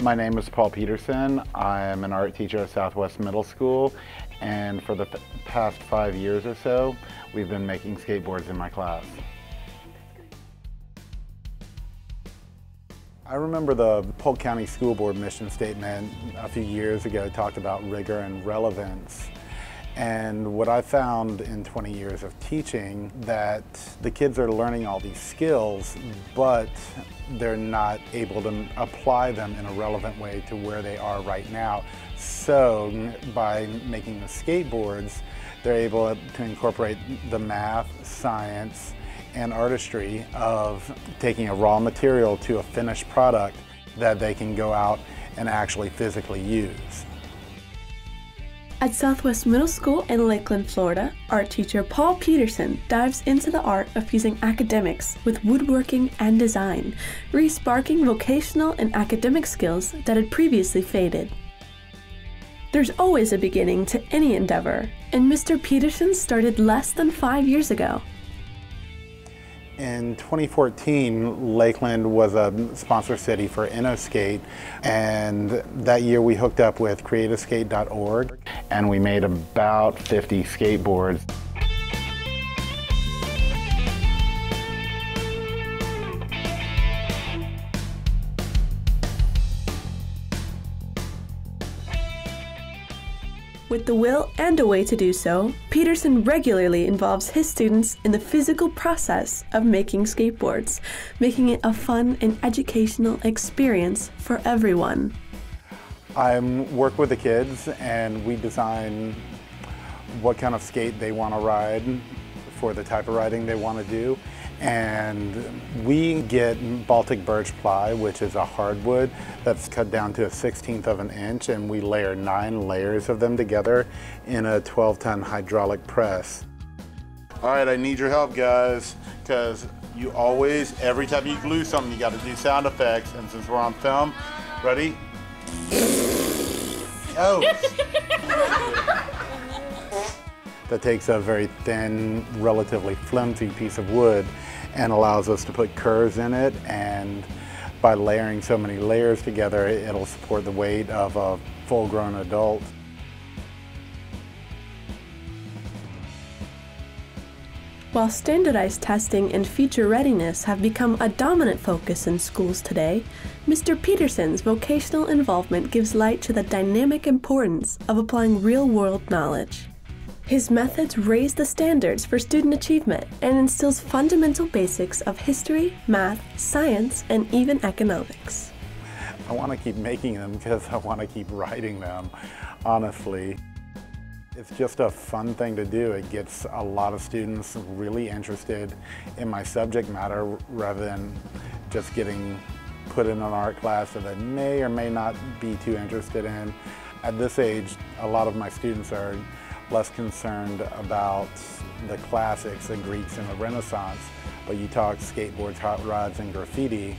My name is Paul Peterson. I am an art teacher at Southwest Middle School, and for the past 5 years or so, we've been making skateboards in my class. I remember the Polk County School Board mission statement a few years ago talked about rigor and relevance. And what I found in 20 years of teaching, that the kids are learning all these skills, but they're not able to apply them in a relevant way to where they are right now. So by making the skateboards, they're able to incorporate the math, science, and artistry of taking a raw material to a finished product that they can go out and actually physically use. At Southwest Middle School in Lakeland, Florida, art teacher Paul Peterson dives into the art of fusing academics with woodworking and design, re-sparking vocational and academic skills that had previously faded. There's always a beginning to any endeavor, and Mr. Peterson started less than 5 years ago. In 2014, Lakeland was a sponsor city for InnoSkate, and that year we hooked up with creativeskate.org, and we made about 50 skateboards. With the will and a way to do so, Peterson regularly involves his students in the physical process of making skateboards, making it a fun and educational experience for everyone. I work with the kids and we design what kind of skate they want to ride for the type of riding they want to do. And we get Baltic birch ply, which is a hardwood that's cut down to a 1/16 of an inch, and we layer 9 layers of them together in a 12-ton hydraulic press. All right, I need your help, guys, because you always, every time you glue something, you got to do sound effects, and since we're on film, ready? Oh! That takes a very thin, relatively flimsy piece of wood and allows us to put curves in it, and by layering so many layers together, it'll support the weight of a full-grown adult. While standardized testing and feature readiness have become a dominant focus in schools today, Mr. Peterson's vocational involvement gives light to the dynamic importance of applying real-world knowledge. His methods raise the standards for student achievement and instills fundamental basics of history, math, science, and even economics. I want to keep making them because I want to keep writing them, honestly. It's just a fun thing to do. It gets a lot of students really interested in my subject matter rather than just getting put in an art class that they may or may not be too interested in. At this age, a lot of my students are less concerned about the classics, the Greeks and the Renaissance, but you talk skateboards, hot rods, and graffiti,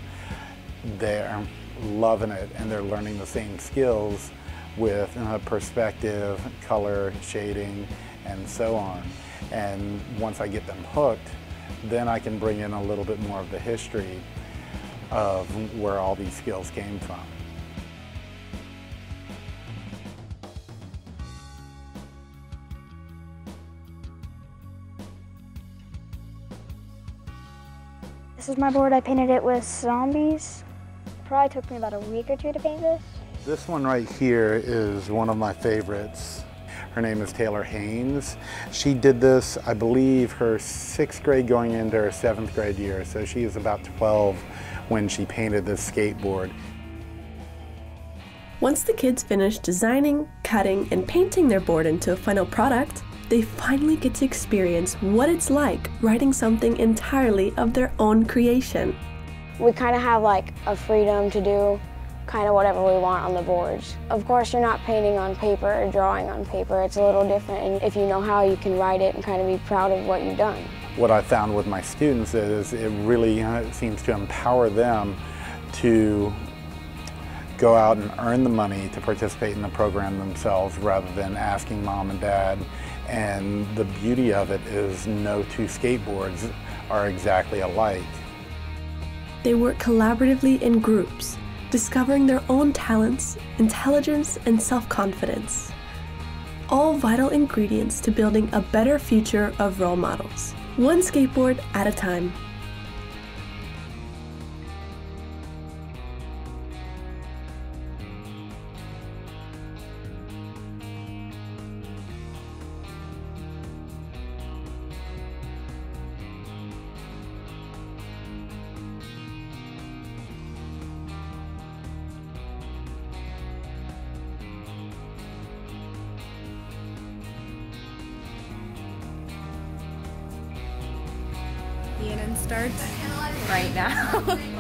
they're loving it and they're learning the same skills with perspective, color, shading, and so on. And once I get them hooked, then I can bring in a little bit more of the history of where all these skills came from. This is my board. I painted it with zombies. It probably took me about a week or 2 to paint this. This one right here is one of my favorites. Her name is Taylor Haynes. She did this, I believe, her 6th grade going into her 7th grade year, so she is about 12 when she painted this skateboard. Once the kids finish designing, cutting, and painting their board into a final product, they finally get to experience what it's like writing something entirely of their own creation. We kind of have like a freedom to do kind of whatever we want on the boards. Of course, you're not painting on paper or drawing on paper. It's a little different, and if you know how, you can write it and kind of be proud of what you've done. What I found with my students is it really seems to empower them to go out and earn the money to participate in the program themselves rather than asking mom and dad. And the beauty of it is no 2 skateboards are exactly alike. They work collaboratively in groups, discovering their own talents, intelligence, and self-confidence. All vital ingredients to building a better future of role models, one skateboard at a time. CNN starts right now.